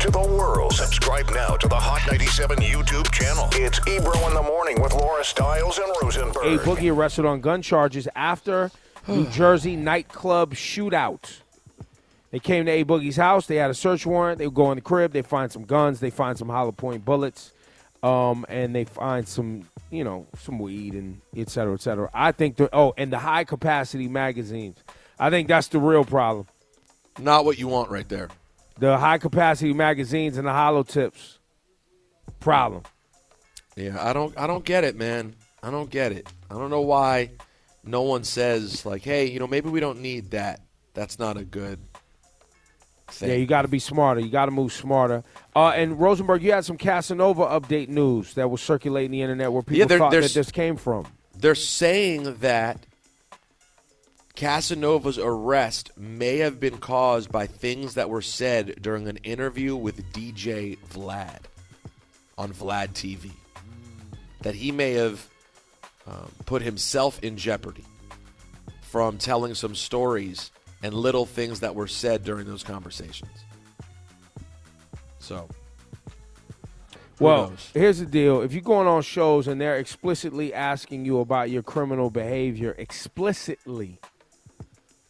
to the world. Subscribe now to the Hot 97 YouTube channel. It's Ebro in the Morning with Laura Stiles and Rosenberg. A Boogie arrested on gun charges after New Jersey nightclub shootout. They came to A Boogie's house. They had a search warrant. They go in the crib. They find some guns. They find some hollow point bullets. And they find some, some weed and et cetera, et cetera. I think, and the high-capacity magazines. I think that's the real problem. Not what you want right there. The high-capacity magazines and the hollow tips. Problem. Yeah, I don't get it, man. I don't get it. I don't know why no one says, like, hey, maybe we don't need that. That's not a good thing. Yeah, you got to be smarter. You got to move smarter. And Rosenberg, you had some Casanova update news that was circulating the internet where people thought that this came from. They're saying that Casanova's arrest may have been caused by things that were said during an interview with DJ Vlad on VladTV. That he may have put himself in jeopardy from telling some stories and little things that were said during those conversations. So, well, here's the deal. If you're going on shows and they're explicitly asking you about your criminal behavior, explicitly,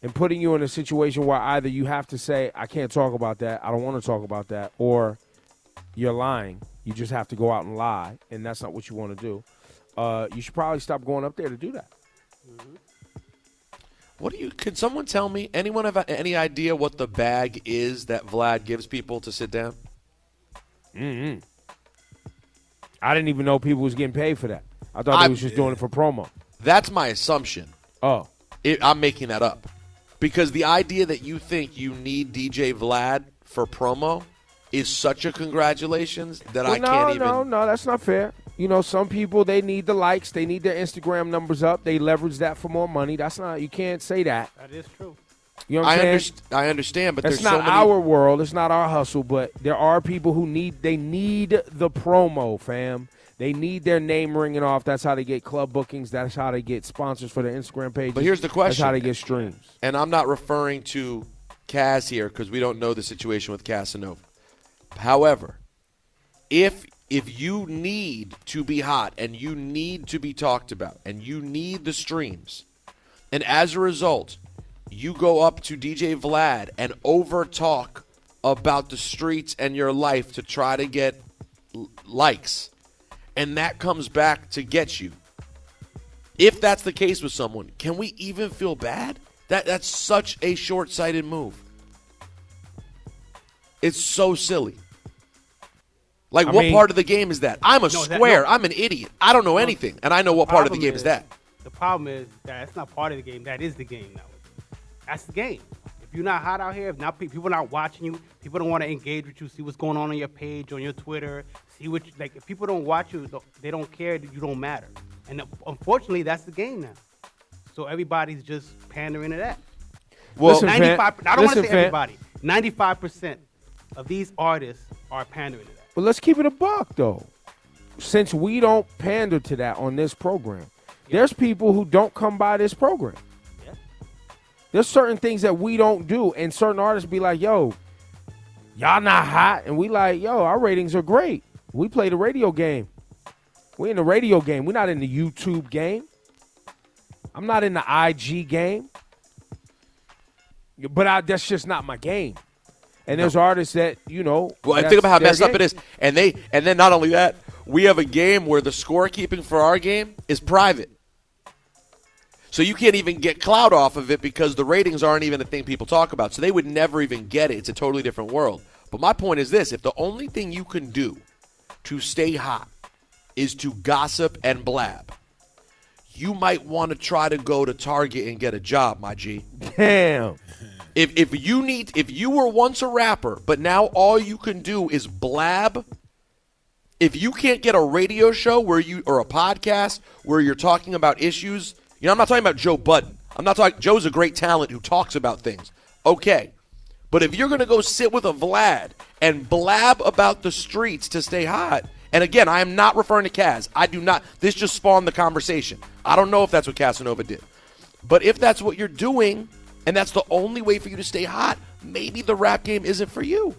and putting you in a situation where either you have to say, I can't talk about that, I don't want to talk about that, or you're lying. You just have to go out and lie, and that's not what you want to do. You should probably stop going up there to do that. Mm-hmm. Can someone tell me, anyone have any idea what the bag is that Vlad gives people to sit down? Mm-hmm. I didn't even know people was getting paid for that. I thought they was just doing it for promo. That's my assumption. Oh. I'm making that up. Because the idea that you think you need DJ Vlad for promo is such a congratulations that I can't even. No, that's not fair. Some people, they need the likes. They need their Instagram numbers up. They leverage that for more money. That's not, you can't say that. That is true. You know what I'm saying? I understand, but it's there's not so many. Our world. It's not our hustle, but there are people who need the promo, fam. They need their name ringing off. That's how they get club bookings. That's how they get sponsors for their Instagram pages. But here's the question. That's how they get streams. And I'm not referring to Cas here because we don't know the situation with Casanova. However, if you need to be hot and you need to be talked about and you need the streams, and as a result, you go up to DJ Vlad and over-talk about the streets and your life to try to get likes, and that comes back to get you. If that's the case with someone, can we even feel bad? That's such a short-sighted move. It's so silly. Like, what part of the game is that? I'm a square. I'm an idiot. I don't know anything, and I know what part of the game is that. The problem is that it's not part of the game. That is the game now. That's the game. If you're not hot out here, if not people not watching you, people don't want to engage with you, see what's going on your page, on your Twitter, see what if people don't watch you, they don't care that you don't matter. And unfortunately, that's the game now. So everybody's just pandering to that. Well, listen, 95. I don't want to say everybody. 95% of these artists are pandering to that. But let's keep it a buck, though. Since we don't pander to that on this program, there's people who don't come by this program. Yeah. There's certain things that we don't do, and certain artists be like, yo, y'all not hot. And we like, yo, our ratings are great. We play the radio game. We in the radio game. We're not in the YouTube game. I'm not in the IG game. But that's just not my game. And there's artists that, Well, and think about how messed up it is. And then not only that, we have a game where the scorekeeping for our game is private. So you can't even get clout off of it because the ratings aren't even a thing people talk about. So they would never even get it. It's a totally different world. But my point is this. If the only thing you can do to stay hot is to gossip and blab, you might want to try to go to Target and get a job, my G. Damn. If you were once a rapper, but now all you can do is blab, if you can't get a radio show or a podcast where you're talking about issues, I'm not talking about Joe Budden. Joe's a great talent who talks about things. Okay. But if you're going to go sit with a Vlad and blab about the streets to stay hot, and again, I am not referring to Cas. This just spawned the conversation. I don't know if that's what Casanova did. But if that's what you're doing, and that's the only way for you to stay hot, maybe the rap game isn't for you.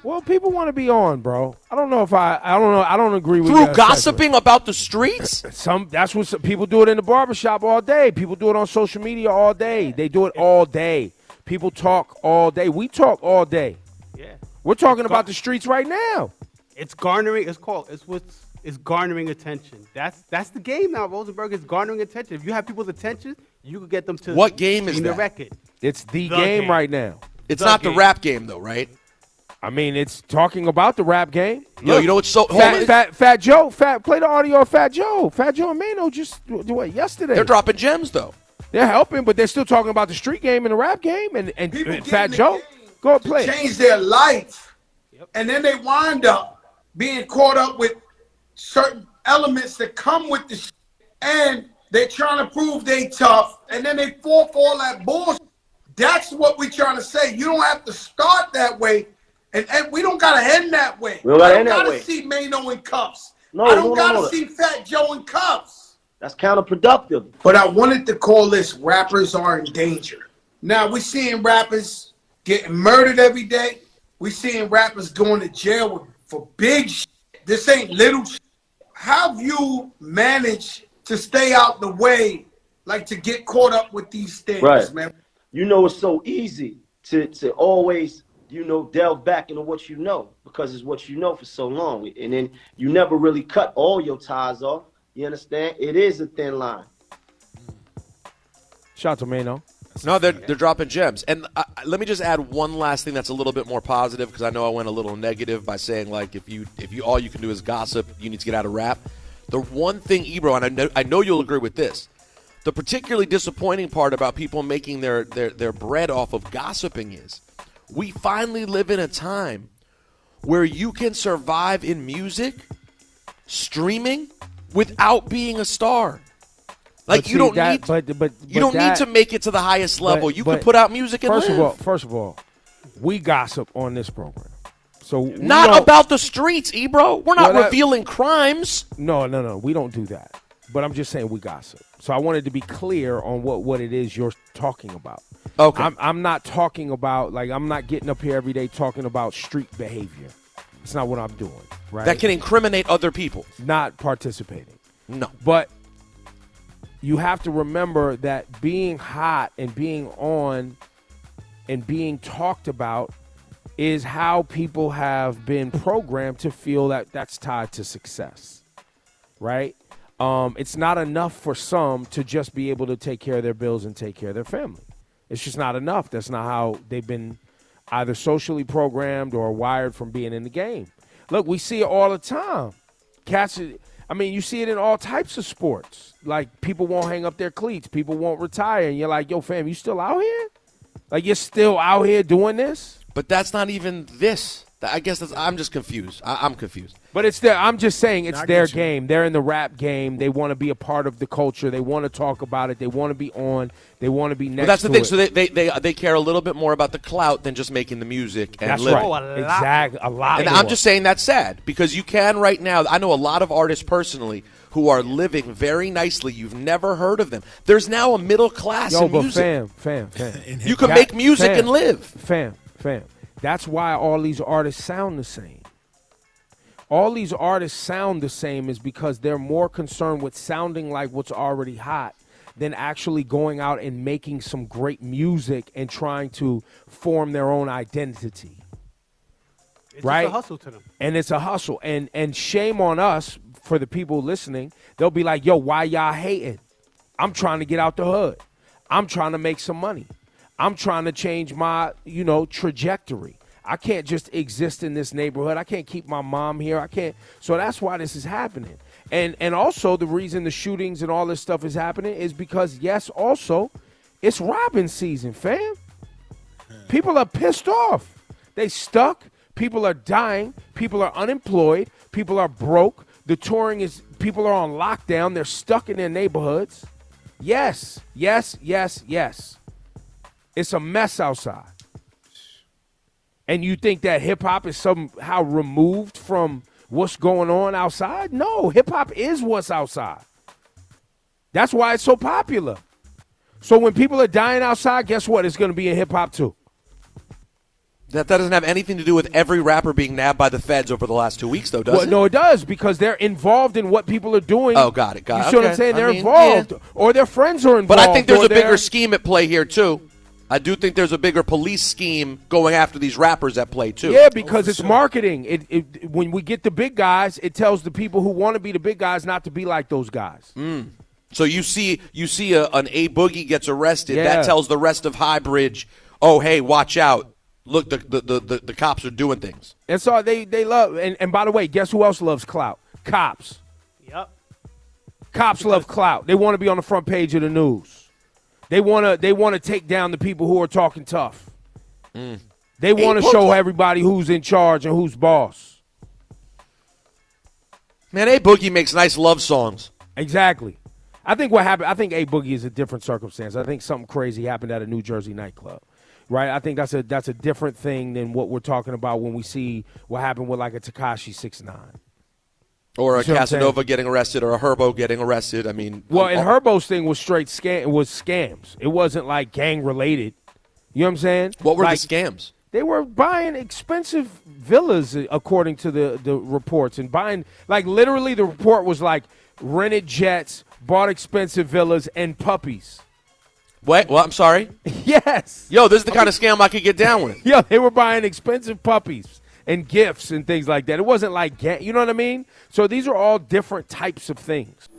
Well, people want to be on, bro. I don't know if I don't know. I don't agree with Through gossiping about the streets? That's what people do it in the barbershop all day. People do it on social media all day. They do it all day. People talk all day. We talk all day. Yeah. We're talking about the streets right now. It's garnering. It's garnering attention. That's the game now. Rosenberg is garnering attention. If you have people's attention, you can get them to. What game is the that? record. It's the game right now. It's not the rap game though, right? I mean, it's talking about the rap game. Yo, you know what's so Fat Joe, play the audio of Fat Joe. Fat Joe and Mano just yesterday. They're dropping gems though. They're helping, but they're still talking about the street game and the rap game. And Fat Joe, go and play. Change their life, and then they wind up being caught up with certain elements that come with the and they're trying to prove they tough, and then they fall for all that bullshit. That's what we're trying to say. You don't have to start that way. And we don't gotta end that way. We don't gotta end that way. I don't gotta see Mano in cuffs. No, I don't gotta see Fat Joe in cuffs. That's counterproductive. But I wanted to call this rappers are in danger. Now we're seeing rappers getting murdered every day. We're seeing rappers going to jail for big shit. This ain't little shit. How have you managed to stay out the way, like to get caught up with these things, man? You know, it's so easy to always, delve back into what you know, because it's what you know for so long. And then you never really cut all your ties off. You understand? It is a thin line. Shout out to Mano. No, they're dropping gems. And let me just add one last thing that's a little bit more positive, because I know I went a little negative by saying, like, if you all you can do is gossip, you need to get out of rap. The one thing, Ebro, and I know you'll agree with this, the particularly disappointing part about people making their bread off of gossiping is we finally live in a time where you can survive in music, streaming, without being a star. Like, you don't need to make it to the highest level. You can put out music and live. First of all, we gossip on this program. So not about the streets, Ebro. We're not revealing crimes. No. We don't do that. But I'm just saying we gossip. So I wanted to be clear on what it is you're talking about. Okay. I'm not talking about, like, I'm not getting up here every day talking about street behavior. It's not what I'm doing, right? That can incriminate other people. Not participating. No. But you have to remember that being hot and being on and being talked about is how people have been programmed to feel that that's tied to success, right? It's not enough for some to just be able to take care of their bills and take care of their family. It's just not enough. That's not how they've been either socially programmed or wired from being in the game. Look, we see it all the time. You see it in all types of sports. Like, people won't hang up their cleats. People won't retire. And you're like, yo, fam, you still out here? Like, you're still out here doing this? But that's not even this. I guess I'm just confused. I'm confused. But I'm just saying it's their game. They're in the rap game. They want to be a part of the culture. They want to talk about it. They want to be on. They want to be next to it. That's the thing. So they care a little bit more about the clout than just making the music and that's living. Right. Exactly. A lot And more. I'm just saying that's sad, because you can right now. I know a lot of artists personally who are living very nicely. You've never heard of them. There's now a middle class in music. Fam. You can make music and live. Fam. That's why all these artists sound the same. All these artists sound the same is because they're more concerned with sounding like what's already hot than actually going out and making some great music and trying to form their own identity. It's right? just a hustle to them. And it's a hustle. And shame on us for the people listening. They'll be like, yo, why y'all hating? I'm trying to get out the hood. I'm trying to make some money. I'm trying to change my, trajectory. I can't just exist in this neighborhood. I can't keep my mom here. I can't. So that's why this is happening. And also the reason the shootings and all this stuff is happening is because, yes, also, it's robbing season, fam. People are pissed off. They stuck. People are dying. People are unemployed. People are broke. The touring is, people are on lockdown. They're stuck in their neighborhoods. Yes. It's a mess outside. And you think that hip-hop is somehow removed from what's going on outside? No, hip-hop is what's outside. That's why it's so popular. So when people are dying outside, guess what? It's going to be in hip-hop too. That doesn't have anything to do with every rapper being nabbed by the feds over the last 2 weeks, though, does it? No, it does, because they're involved in what people are doing. Oh, got it. You see what I'm saying? They're involved, or their friends are involved. But I think there's a bigger scheme at play here, too. I do think there's a bigger police scheme going after these rappers at play, too. Yeah, because it's marketing. When we get the big guys, it tells the people who want to be the big guys not to be like those guys. So you see an A Boogie gets arrested. Yeah. That tells the rest of High Bridge, oh, hey, watch out. Look, the cops are doing things. And so they love, and by the way, guess who else loves clout? Cops. Yep. Cops love clout. They want to be on the front page of the news. They want to take down the people who are talking tough. They want to show everybody who's in charge and who's boss. Man, A Boogie makes nice love songs. Exactly. I think what happened, I think A Boogie is a different circumstance. I think something crazy happened at a New Jersey nightclub. Right, I think that's a different thing than what we're talking about when we see what happened with like a Tekashi 6ix9ine. Or a Casanova getting arrested, or a Herbo getting arrested. I mean, well, and Herbo's thing was straight scams. It wasn't like gang related. You know what I'm saying? What were like, the scams? They were buying expensive villas, according to the reports, and buying, like, literally the report was like rented jets, bought expensive villas, and puppies. Wait, well, I'm sorry? Yes. Yo, this is the kind of scam I could get down with. Yo, they were buying expensive puppies and gifts and things like that. It wasn't like, you know what I mean? So these are all different types of things.